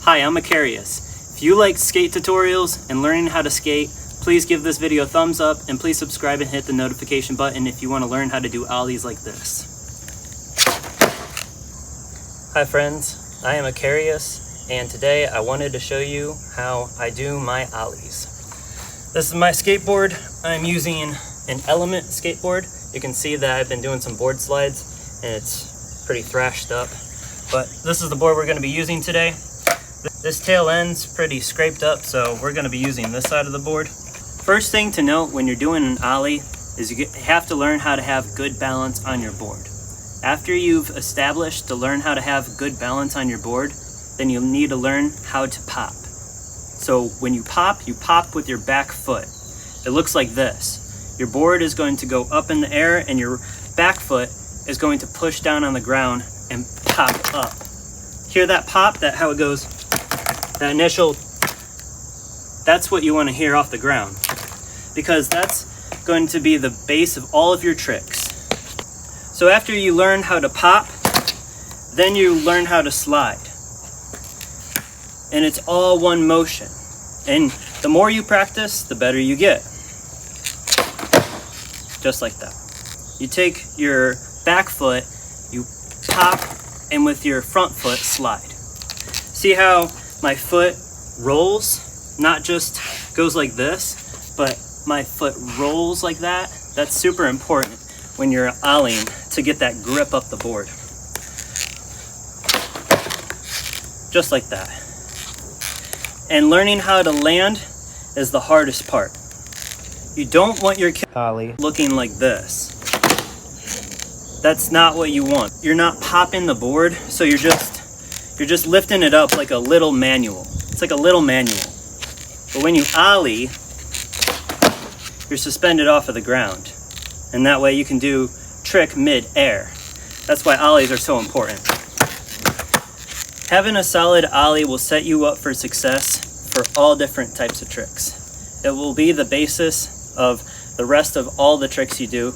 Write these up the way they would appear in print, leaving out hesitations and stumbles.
Hi, I'm Macarius. If you like skate tutorials and learning how to skate, please give this video a thumbs up and please subscribe and hit the notification button if you want to learn how to do ollies like this. Hi friends, I am Macarius and today I wanted to show you how I do my ollies. This is my skateboard. I'm using an Element skateboard. You can see that I've been doing some board slides and it's pretty thrashed up. But this is the board we're going to be using today. This tail end's pretty scraped up, so we're going to be using this side of the board. First thing to note when you're doing an ollie is you have to learn how to have good balance on your board. After you've established to learn how to have good balance on your board, then you'll need to learn how to pop. So when you pop with your back foot. It looks like this. Your board is going to go up in the air and your back foot is going to push down on the ground and pop up. Hear that pop? That how it goes? That initial, that's what you want to hear off the ground, because that's going to be the base of all of your tricks. So after you learn how to pop, then you learn how to slide. And it's all one motion. And the more you practice, the better you get. Just like that. You take your back foot, you pop, and with your front foot, slide. See how my foot rolls? Not just goes like this, but my foot rolls like that. That's super important when you're ollieing to get that grip up the board. Just like that. And learning how to land is the hardest part. You don't want your ollie looking like this. That's not what you want. You're not popping the board, so you're just lifting it up like a little manual. It's like a little manual. But when you ollie, you're suspended off of the ground. And that way you can do trick mid-air. That's why ollies are so important. Having a solid ollie will set you up for success for all different types of tricks. It will be the basis of the rest of all the tricks you do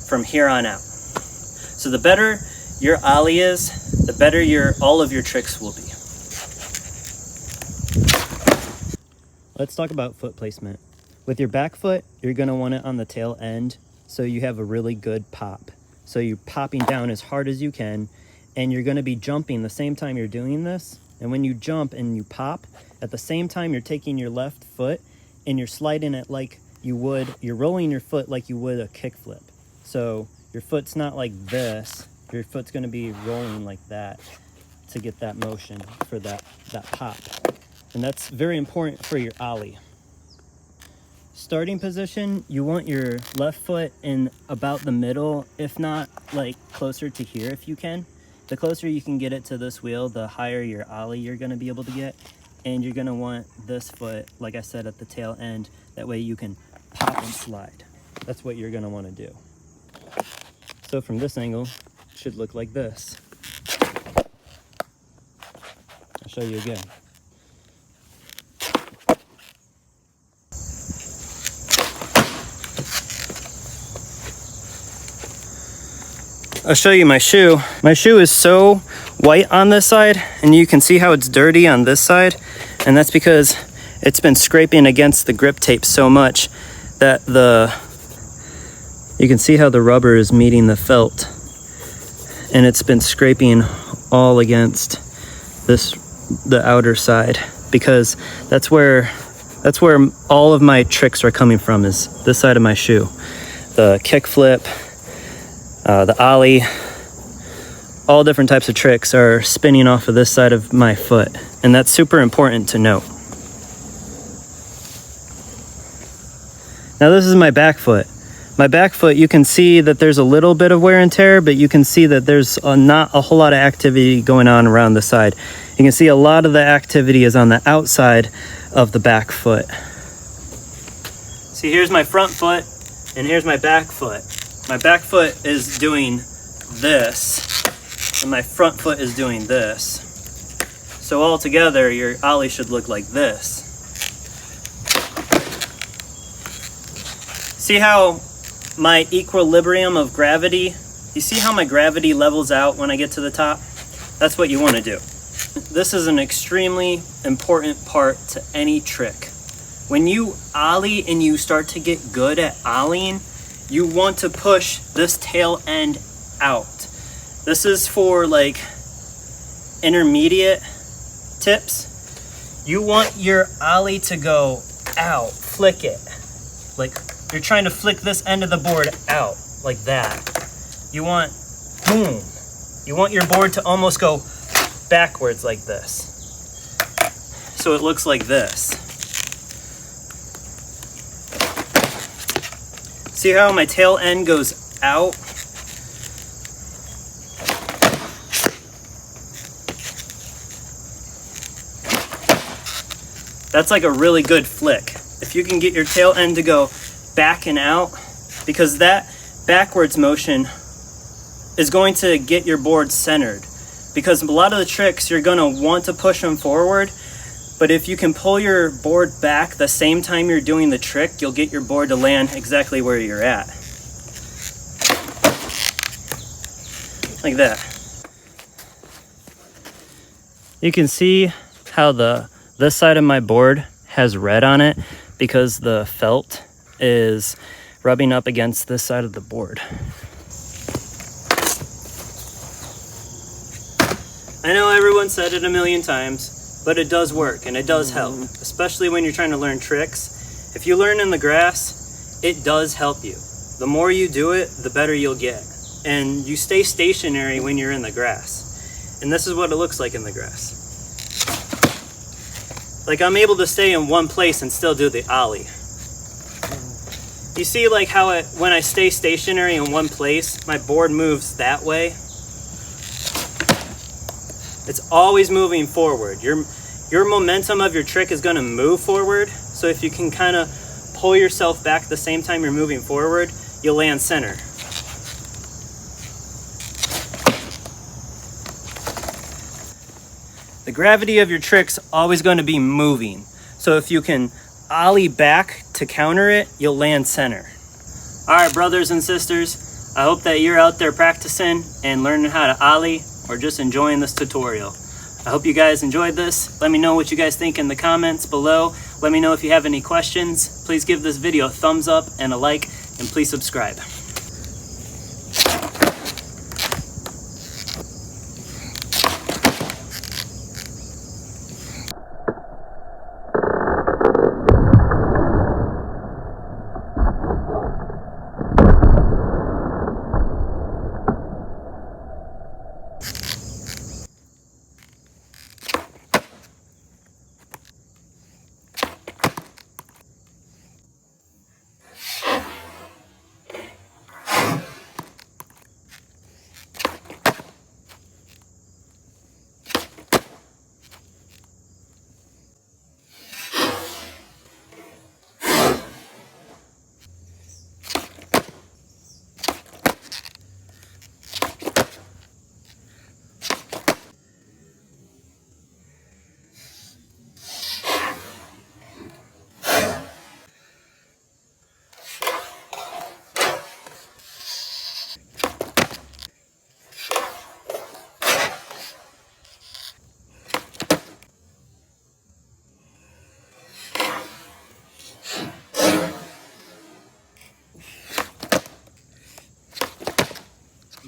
from here on out. So the better your ollie is, the better all of your tricks will be. Let's talk about foot placement. With your back foot, you're going to want it on the tail end so you have a really good pop. So you're popping down as hard as you can, and you're going to be jumping the same time you're doing this. And when you jump and you pop, at the same time you're taking your left foot and you're sliding it like you would, you're rolling your foot like you would a kickflip. So your foot's not like this, your foot's going to be rolling like that to get that motion for that pop. And that's very important for your ollie. Starting position, you want your left foot in about the middle, if not like closer to here if you can. The closer you can get it to this wheel, the higher your ollie you're going to be able to get. And you're going to want this foot, like I said, at the tail end. That way you can pop and slide. That's what you're going to want to do. So from this angle, it should look like this. I'll show you again. I'll show you my shoe. My shoe is so white on this side, and you can see how it's dirty on this side, and that's because it's been scraping against the grip tape so much that you can see how the rubber is meeting the felt, and it's been scraping all against the outer side, because that's where all of my tricks are coming from, is this side of my shoe. The kickflip, the ollie, all different types of tricks are spinning off of this side of my foot, and that's super important to note. Now this is my back foot. My back foot, you can see that there's a little bit of wear and tear, but you can see that there's not a whole lot of activity going on around the side. You can see a lot of the activity is on the outside of the back foot. See, here's my front foot, and here's my back foot. My back foot is doing this, and my front foot is doing this. So all together, your ollie should look like this. See how my equilibrium of gravity, you see how my gravity levels out when I get to the top? That's what you want to do. This is an extremely important part to any trick. When you ollie and you start to get good at ollieing, you want to push this tail end out. This is for like intermediate tips. You want your ollie to go out, flick it. Like you're trying to flick this end of the board out, like that. You want, boom. You want your board to almost go backwards like this. So it looks like this. See how my tail end goes out? That's like a really good flick. If you can get your tail end to go back and out, because that backwards motion is going to get your board centered. Because a lot of the tricks, you're gonna want to push them forward, but if you can pull your board back the same time you're doing the trick, you'll get your board to land exactly where you're at. Like that. You can see how this side of my board has red on it because the felt is rubbing up against this side of the board. I know everyone said it a million times, but it does work and it does help, especially when you're trying to learn tricks. If you learn in the grass, it does help you. The more you do it, the better you'll get. And you stay stationary when you're in the grass. And this is what it looks like in the grass. Like I'm able to stay in one place and still do the ollie. You see like how when I stay stationary in one place, my board moves that way. It's always moving forward. Your momentum of your trick is gonna move forward. So if you can kind of pull yourself back the same time you're moving forward, you'll land center. The gravity of your trick's always gonna be moving. So if you can ollie back to counter it, you'll land center. All right, brothers and sisters, I hope that you're out there practicing and learning how to ollie or just enjoying this tutorial. I hope you guys enjoyed this. Let me know what you guys think in the comments below. Let me know if you have any questions. Please give this video a thumbs up and a like, and please subscribe.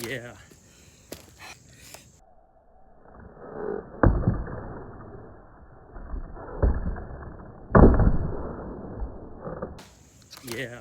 Yeah. Yeah.